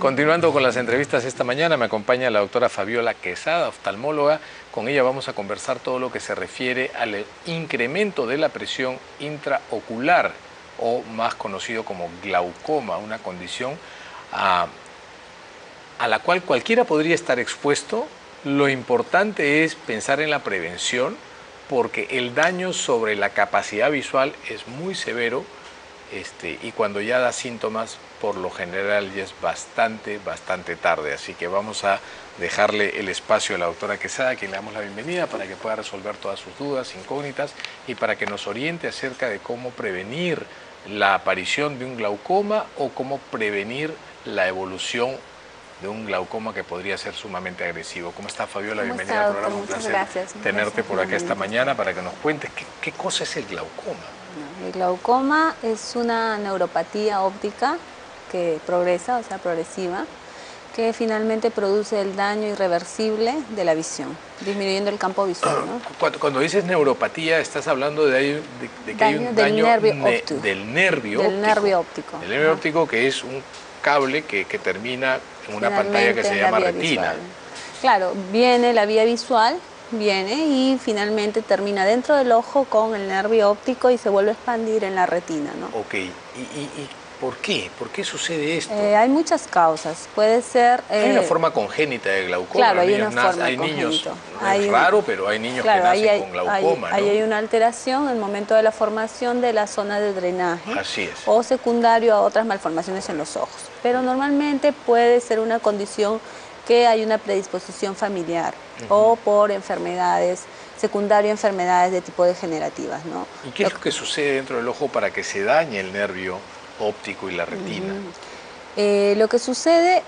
Continuando con las entrevistas esta mañana, me acompaña la doctora Fabiola Quesada, oftalmóloga. Con ella vamos a conversar todo lo que se refiere al incremento de la presión intraocular, o más conocido como glaucoma, una condición a la cual cualquiera podría estar expuesto. Lo importante es pensar en la prevención, porque el daño sobre la capacidad visual es muy severo, y cuando ya da síntomas, por lo general ya es bastante tarde. Así que vamos a dejarle el espacio a la doctora Quesada, a quien le damos la bienvenida, para que pueda resolver todas sus dudas, incógnitas, y para que nos oriente acerca de cómo prevenir la aparición de un glaucoma o cómo prevenir la evolución de un glaucoma que podría ser sumamente agresivo. ¿Cómo está, Fabiola? Bienvenida al programa. Un placer tenerte por acá esta mañana para que nos cuentes qué cosa es el glaucoma. El glaucoma es una neuropatía óptica que progresa, o sea, progresiva, que finalmente produce el daño irreversible de la visión, disminuyendo el campo visual, ¿no? Cuando dices neuropatía, estás hablando de que hay un daño del nervio óptico. El nervio óptico, que es un cable que termina en una pantalla que se llama retina. Visual. Claro, viene la vía visual, y finalmente termina dentro del ojo con el nervio óptico y se vuelve a expandir en la retina, ¿no? Ok, ¿y por qué? ¿Por qué sucede esto? Hay muchas causas. Puede ser... hay una forma congénita de glaucoma. Claro, hay una forma hay niños, congénito. Es raro, pero hay niños que nacen con glaucoma, ¿no? Ahí hay una alteración en el momento de la formación de la zona de drenaje. Así es. O secundario a otras malformaciones en los ojos. Pero normalmente puede ser una condición que hay una predisposición familiar o por enfermedades, secundario a enfermedades de tipo degenerativas, ¿no? ¿Y qué es lo que sucede dentro del ojo para que se dañe el nervio óptico y la retina? Lo que sucede,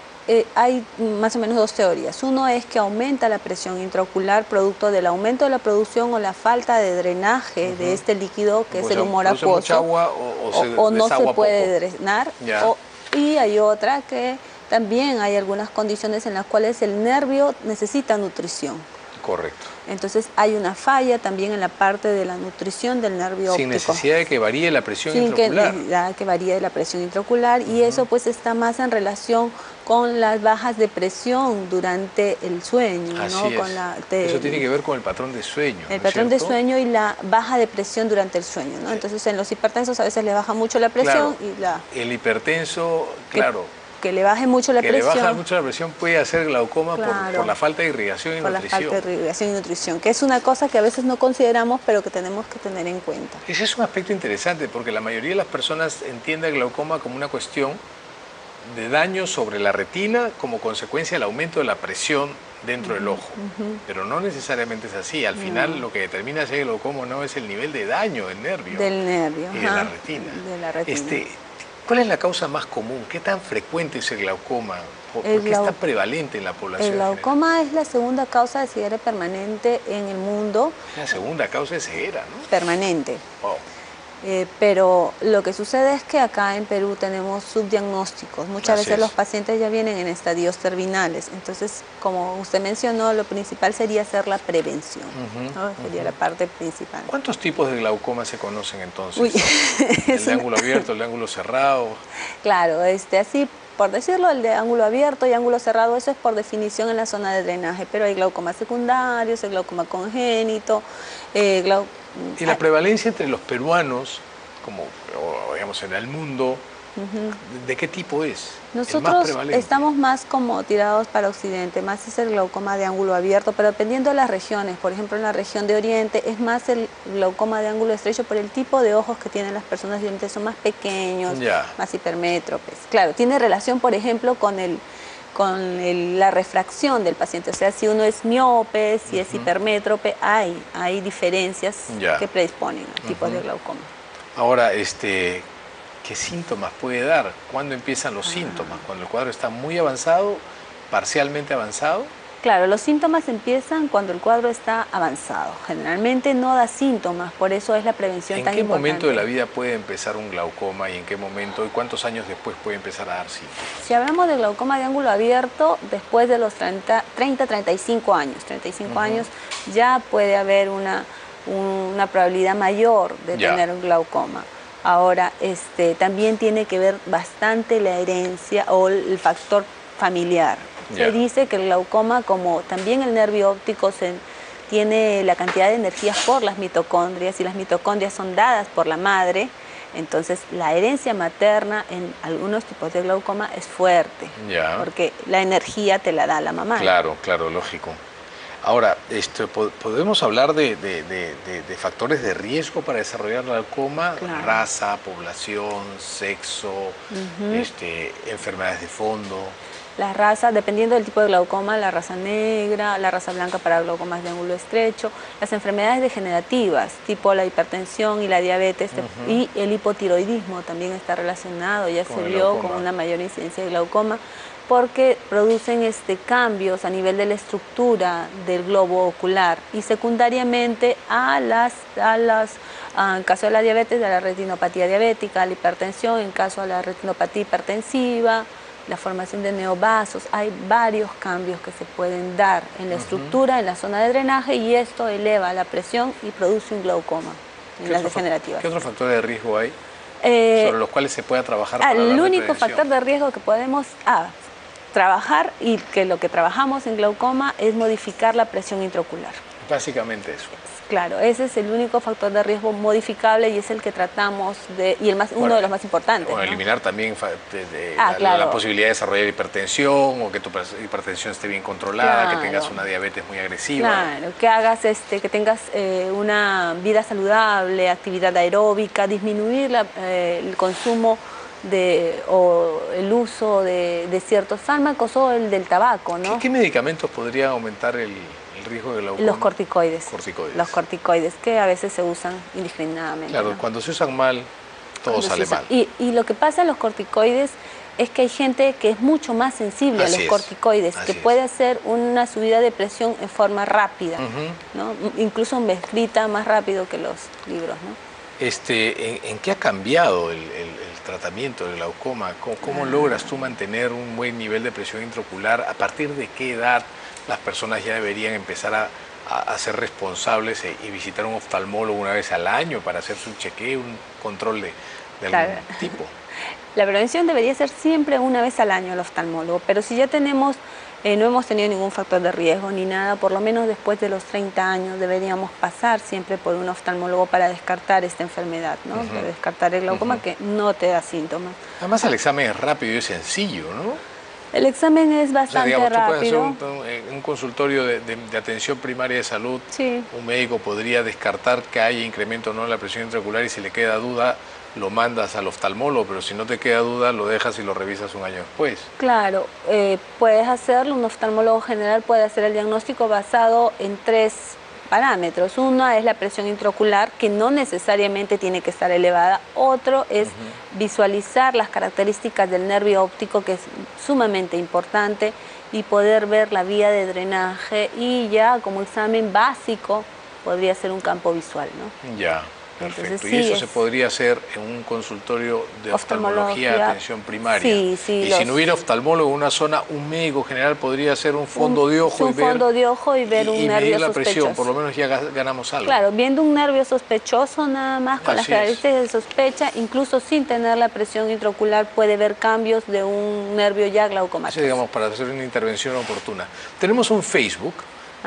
hay más o menos dos teorías. Uno es que aumenta la presión intraocular producto del aumento de la producción o la falta de drenaje de este líquido que es el humor acuoso. Mucha agua o no se puede poco drenar. Y hay otra que también hay algunas condiciones en las cuales el nervio necesita nutrición. Correcto. Entonces hay una falla también en la parte de la nutrición del nervio óptico. Sin necesidad de que varíe la presión intraocular. Sin necesidad de que varíe la presión intraocular, y eso pues está más en relación con las bajas de presión durante el sueño. Así ¿no? es. Eso tiene que ver con el patrón de sueño. El patrón de sueño y la baja de presión durante el sueño, ¿no? Entonces en los hipertensos a veces le baja mucho la presión. Claro, el hipertenso, que le baje mucho la presión. Que le baja mucho la presión puede hacer glaucoma por la falta de irrigación y nutrición. Por la falta de irrigación y nutrición, que es una cosa que a veces no consideramos, pero que tenemos que tener en cuenta. Ese es un aspecto interesante, porque la mayoría de las personas entiende el glaucoma como una cuestión de daño sobre la retina como consecuencia del aumento de la presión dentro del ojo. Pero no necesariamente es así. Al final lo que determina si hay glaucoma no es el nivel de daño del nervio. Del nervio. Y de la retina. De la retina. ¿Cuál es la causa más común? ¿Qué tan frecuente es el glaucoma? ¿Por qué está prevalente en la población? El glaucoma es la segunda causa de ceguera permanente en el mundo. La segunda causa de ceguera, ¿no? Permanente. Wow. Pero lo que sucede es que acá en Perú tenemos subdiagnósticos. Muchas veces los pacientes ya vienen en estadios terminales. Entonces, como usted mencionó, lo principal sería hacer la prevención. ¿no? Sería la parte principal. ¿Cuántos tipos de glaucoma se conocen entonces? ¿El de ángulo abierto, el de ángulo cerrado? Claro, así por decirlo, el de ángulo abierto y ángulo cerrado, eso es por definición en la zona de drenaje. Pero hay glaucoma secundarios, hay glaucoma congénito, ¿Y la prevalencia entre los peruanos, digamos en el mundo, de qué tipo es? Nosotros estamos más como tirados para occidente, más es el glaucoma de ángulo abierto, pero dependiendo de las regiones. Por ejemplo, en la región de Oriente es más el glaucoma de ángulo estrecho por el tipo de ojos que tienen las personas de Oriente, son más pequeños, más hipermétropes. Claro, tiene relación, por ejemplo, con la refracción del paciente. O sea, si uno es miope, si es hipermétrope, hay diferencias que predisponen a tipos de glaucoma. Ahora, ¿qué síntomas puede dar? ¿Cuándo empiezan los síntomas? ¿Cuando el cuadro está muy avanzado, parcialmente avanzado? Claro, los síntomas empiezan cuando el cuadro está avanzado. Generalmente no da síntomas, por eso es la prevención tan importante. ¿En qué momento de la vida puede empezar un glaucoma y en qué momento y cuántos años después puede empezar a dar síntomas? Si hablamos de glaucoma de ángulo abierto, después de los 30-35 años, 35 años ya puede haber una probabilidad mayor de tener un glaucoma. Ahora, también tiene que ver bastante la herencia o el factor familiar. Se dice que el glaucoma, como también el nervio óptico tiene la cantidad de energías por las mitocondrias, y las mitocondrias son dadas por la madre, entonces la herencia materna en algunos tipos de glaucoma es fuerte, porque la energía te la da la mamá. Claro, claro, lógico. Ahora, ¿podemos hablar de factores de riesgo para desarrollar glaucoma? Claro. Raza, población, sexo, enfermedades de fondo. Las razas, dependiendo del tipo de glaucoma, la raza negra, la raza blanca para glaucomas de ángulo estrecho, las enfermedades degenerativas, tipo la hipertensión y la diabetes, y el hipotiroidismo también está relacionado, ya se vio con una mayor incidencia de glaucoma, porque producen cambios a nivel de la estructura del globo ocular, y secundariamente en caso de la diabetes, de la retinopatía diabética, la hipertensión, en caso de la retinopatía hipertensiva, la formación de neovasos. Hay varios cambios que se pueden dar en la estructura, en la zona de drenaje, y esto eleva la presión y produce un glaucoma en las degenerativas. ¿Qué otros factores de riesgo hay sobre los cuales se pueda trabajar? El único factor de riesgo que podemos trabajar, y que lo que trabajamos en glaucoma, es modificar la presión intraocular. Básicamente eso. Claro, ese es el único factor de riesgo modificable, y es el que tratamos uno de los más importantes. Bueno, ¿no? Eliminar también claro, la posibilidad de desarrollar hipertensión, o que tu hipertensión esté bien controlada, claro, que tengas una diabetes muy agresiva. Claro, que hagas que tengas una vida saludable, actividad aeróbica, disminuir el consumo o el uso de ciertos fármacos, o el del tabaco, ¿no? ¿Qué medicamentos podrían aumentar el riesgo de glaucoma? Los corticoides. Los corticoides, que a veces se usan indiscriminadamente. Claro, ¿no? Cuando se usan mal, todo sale mal. Y lo que pasa en los corticoides es que hay gente que es mucho más sensible a los corticoides, que puede hacer una subida de presión en forma rápida, ¿no? Incluso escrita más rápido que los libros, ¿no? ¿En qué ha cambiado el tratamiento del glaucoma? ¿Cómo logras tú mantener un buen nivel de presión intraocular? ¿A partir de qué edad las personas ya deberían empezar a ser responsables y visitar un oftalmólogo una vez al año para hacerse un chequeo, un control de algún tipo? La prevención debería ser siempre una vez al año al oftalmólogo, pero si ya no hemos tenido ningún factor de riesgo ni nada, por lo menos después de los 30 años deberíamos pasar siempre por un oftalmólogo para descartar esta enfermedad, ¿no? Para descartar el glaucoma que no te da síntomas. Además, el examen es rápido y es sencillo, ¿no? El examen es bastante rápido. Tú puedes hacer un consultorio de atención primaria de salud, un médico podría descartar que haya incremento o no en la presión intraocular, y si le queda duda, lo mandas al oftalmólogo, pero si no te queda duda, lo dejas y lo revisas un año después. Claro, puedes hacerlo, un oftalmólogo general puede hacer el diagnóstico basado en 3 parámetros. Uno es la presión intraocular, que no necesariamente tiene que estar elevada. Otro es visualizar las características del nervio óptico, que es sumamente importante, y poder ver la vía de drenaje, y ya como examen básico podría ser un campo visual, ¿no? Ya. Perfecto. Entonces, y eso se podría hacer en un consultorio de oftalmología de atención primaria. Y si no hubiera oftalmólogo en una zona, un médico general podría hacer un fondo de ojo y ver un nervio la sospechoso. Presión, por lo menos ya ganamos algo. Claro, viendo un nervio sospechoso nada más, con las características de sospecha, incluso sin tener la presión intraocular, puede ver cambios de un nervio ya glaucomático. Digamos, para hacer una intervención oportuna. Tenemos un Facebook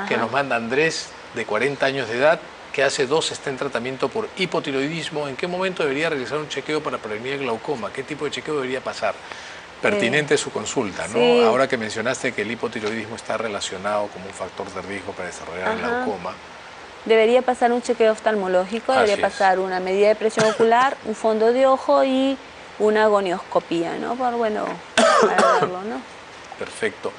que nos manda Andrés, de 40 años de edad, que hace 2 está en tratamiento por hipotiroidismo. ¿En qué momento debería realizar un chequeo para prevenir el glaucoma? ¿Qué tipo de chequeo debería pasar? Pertinente su consulta, ¿no? Sí. Ahora que mencionaste que el hipotiroidismo está relacionado como un factor de riesgo para desarrollar el glaucoma. Debería pasar un chequeo oftalmológico, debería pasar una medida de presión ocular, un fondo de ojo y una gonioscopía, ¿no? Para verlo, ¿no? Perfecto.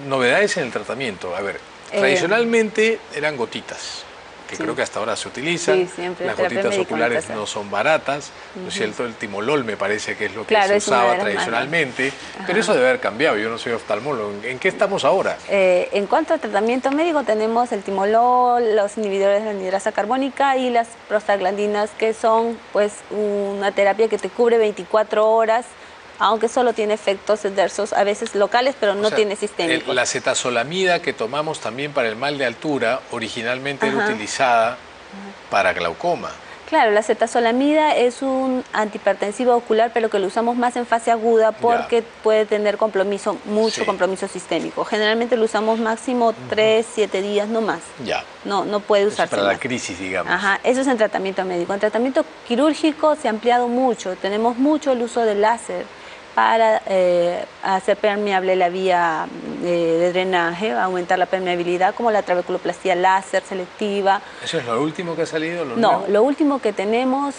Novedades en el tratamiento. A ver, tradicionalmente eran gotitas, que creo que hasta ahora se utilizan. Las gotitas oculares no son baratas, ¿no es cierto? El timolol me parece que es lo que se usaba tradicionalmente, pero eso debe haber cambiado. Yo no soy oftalmólogo. ¿En qué estamos ahora? En cuanto a tratamiento médico, tenemos el timolol, los inhibidores de la anhidrasa carbónica y las prostaglandinas, que son pues una terapia que te cubre 24 horas, aunque solo tiene efectos adversos, a veces locales, pero no tiene sistémicos. La cetazolamida que tomamos también para el mal de altura, originalmente era utilizada para glaucoma. Claro, la cetazolamida es un antihipertensivo ocular, pero que lo usamos más en fase aguda porque puede tener compromiso, mucho compromiso sistémico. Generalmente lo usamos máximo 3, 7 días, no más. No puede usarse para más. la crisis, digamos. Ajá, eso es en tratamiento médico. En tratamiento quirúrgico se ha ampliado mucho. Tenemos mucho el uso del láser para hacer permeable la vía de drenaje, aumentar la permeabilidad, como la trabeculoplastia láser selectiva. ¿Eso es lo último que ha salido? No, lo último que tenemos,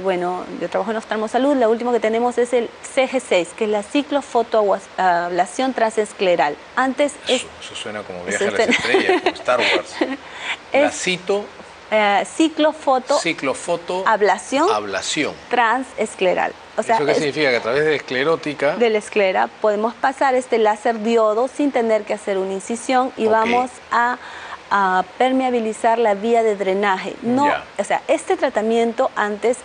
bueno, yo trabajo en oftalmosalud, lo último que tenemos es el CG6, que es la ciclofotoablación transescleral. Antes eso suena como Viaje a las Estrellas, como Star Wars. La ciclofotoablación transescleral. O sea, ¿eso qué significa? Que a través de la esclerótica... De la esclera podemos pasar este láser diodo sin tener que hacer una incisión y vamos a permeabilizar la vía de drenaje. O sea, este tratamiento antes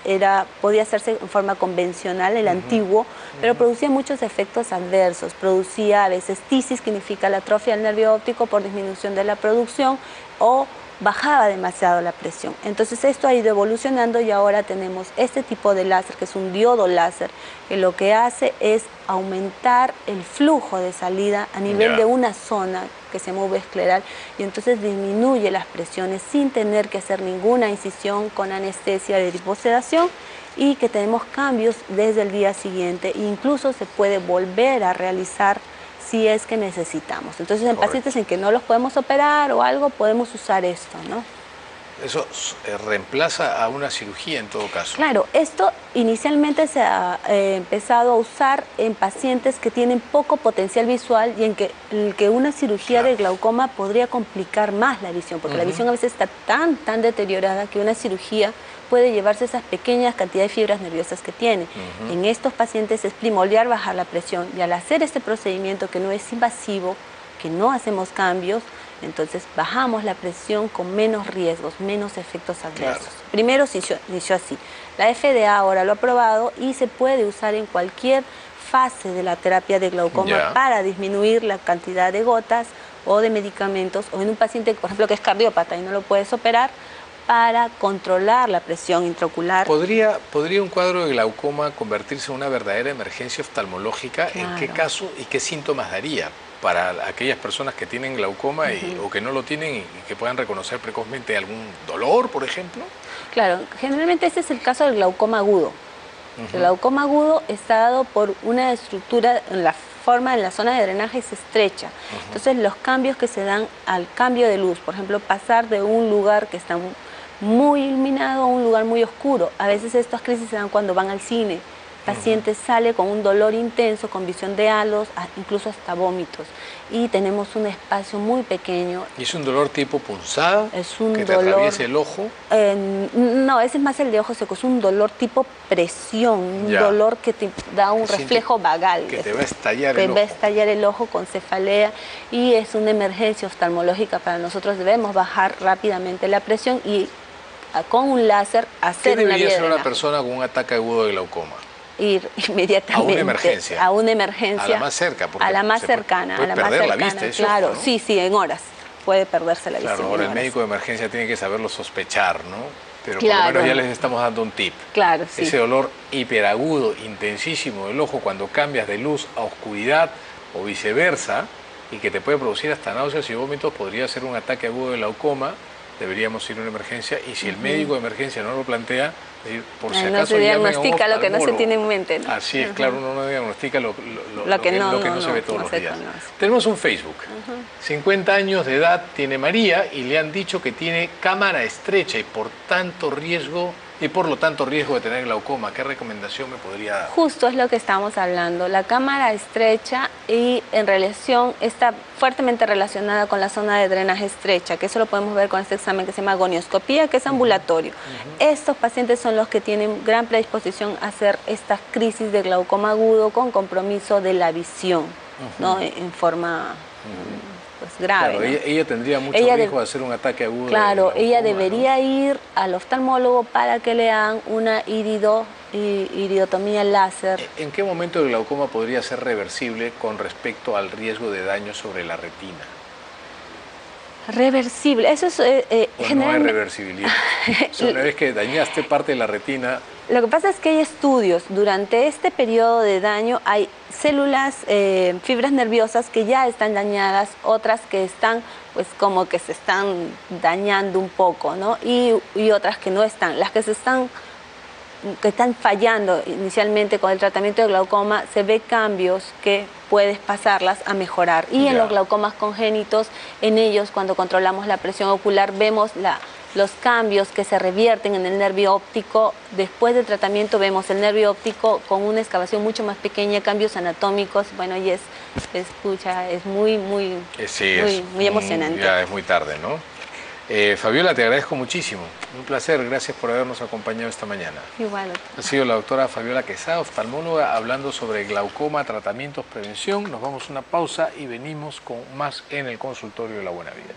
podía hacerse en forma convencional, el antiguo, pero producía muchos efectos adversos. Producía a veces tisis, que significa la atrofia del nervio óptico por disminución de la producción, o bajaba demasiado la presión. Entonces esto ha ido evolucionando y ahora tenemos este tipo de láser, que es un diodo láser, que lo que hace es aumentar el flujo de salida a nivel de una zona que se mueve escleral, y entonces disminuye las presiones sin tener que hacer ninguna incisión, con anestesia de tipo sedación, y que tenemos cambios desde el día siguiente. Incluso se puede volver a realizar si es que necesitamos. Entonces, en pacientes en que no los podemos operar o algo, podemos usar esto, ¿no? Eso reemplaza a una cirugía en todo caso. Claro, esto inicialmente se ha empezado a usar en pacientes que tienen poco potencial visual y en que una cirugía de glaucoma podría complicar más la visión, porque la visión a veces está tan deteriorada que una cirugía puede llevarse esas pequeñas cantidades de fibras nerviosas que tiene. En estos pacientes es primordial bajar la presión, y al hacer este procedimiento, que no es invasivo, que no hacemos cambios, entonces bajamos la presión con menos riesgos, menos efectos adversos. Primero se inició así. La FDA ahora lo ha aprobado y se puede usar en cualquier fase de la terapia de glaucoma para disminuir la cantidad de gotas o de medicamentos, o en un paciente, por ejemplo, que es cardiópata y no lo puedes operar, para controlar la presión intraocular. ¿Podría un cuadro de glaucoma convertirse en una verdadera emergencia oftalmológica? ¿En qué caso y qué síntomas daría para aquellas personas que tienen glaucoma o que no lo tienen, y que puedan reconocer precozmente algún dolor, por ejemplo? Claro, generalmente este es el caso del glaucoma agudo. El glaucoma agudo está dado por una estructura en la zona de drenaje es estrecha. Entonces los cambios que se dan al cambio de luz, por ejemplo, pasar de un lugar que está muy iluminado a un lugar muy oscuro. A veces estas crisis se dan cuando van al cine. El paciente sale con un dolor intenso, con visión de halos, incluso hasta vómitos. Y tenemos un espacio muy pequeño. ¿Y es un dolor tipo punzada? Es un ¿Que dolor, te atraviese el ojo? No, ese es más el de ojo seco. Es un dolor tipo presión, un dolor que te da un reflejo vagal. Que te va a estallar el ojo. Te va a estallar el ojo con cefalea, y es una emergencia oftalmológica para nosotros. Debemos bajar rápidamente la presión y con un láser hacer una vía de drenaje. ¿Qué debería hacer una persona con un ataque agudo de glaucoma? Ir inmediatamente a una emergencia, a la más cerca, porque a la más cercana, puede perder la vista, claro, ojo, ¿no? sí, en horas puede perderse la visión. Claro, ahora el médico de emergencia tiene que saberlo sospechar, ¿no? Pero por lo menos ya les estamos dando un tip. Claro, sí. Ese dolor hiperagudo, intensísimo del ojo, cuando cambias de luz a oscuridad o viceversa, y que te puede producir hasta náuseas y vómitos, podría ser un ataque agudo de glaucoma. Deberíamos ir a una emergencia, y si el médico de emergencia no lo plantea, decir, por si acaso no se diagnostica lo que no se tiene en mente, ¿no? Así es, claro, uno no diagnostica lo que no se ve todos los días. Tenemos un Facebook. 50 años de edad tiene María, y le han dicho que tiene cámara estrecha y por lo tanto riesgo de tener glaucoma. ¿Qué recomendación me podría dar? Justo es lo que estamos hablando. La cámara estrecha y en relación está fuertemente relacionada con la zona de drenaje estrecha, que eso lo podemos ver con este examen que se llama gonioscopía, que es ambulatorio. Estos pacientes son los que tienen gran predisposición a hacer estas crisis de glaucoma agudo con compromiso de la visión, ¿no? En forma pues grave. Claro, ¿no? ella tendría mucho riesgo de hacer un ataque agudo. Claro, ella debería ir al oftalmólogo para que le hagan una iridotomía láser. ¿En qué momento el glaucoma podría ser reversible con respecto al riesgo de daño sobre la retina? Reversible, eso es ¿O no hay generalmente... reversibilidad? O sea, una vez que dañaste parte de la retina... Lo que pasa es que hay estudios, durante este periodo de daño hay células, fibras nerviosas que ya están dañadas, otras que están, pues como que se están dañando un poco, ¿no? Y otras que no están. Las que están fallando inicialmente con el tratamiento de glaucoma, se ve cambios que puedes pasarlas a mejorar. Y en los glaucomas congénitos, en ellos cuando controlamos la presión ocular, vemos los cambios que se revierten en el nervio óptico. Después del tratamiento vemos el nervio óptico con una excavación mucho más pequeña, cambios anatómicos, bueno, y es muy emocionante. Ya es muy tarde, ¿no? Fabiola, te agradezco muchísimo. Un placer, gracias por habernos acompañado esta mañana. Igual. Ha sido la doctora Fabiola Quesada, oftalmóloga, hablando sobre glaucoma, tratamientos, prevención. Nos vamos a una pausa y venimos con más en el consultorio de la Buena Vida.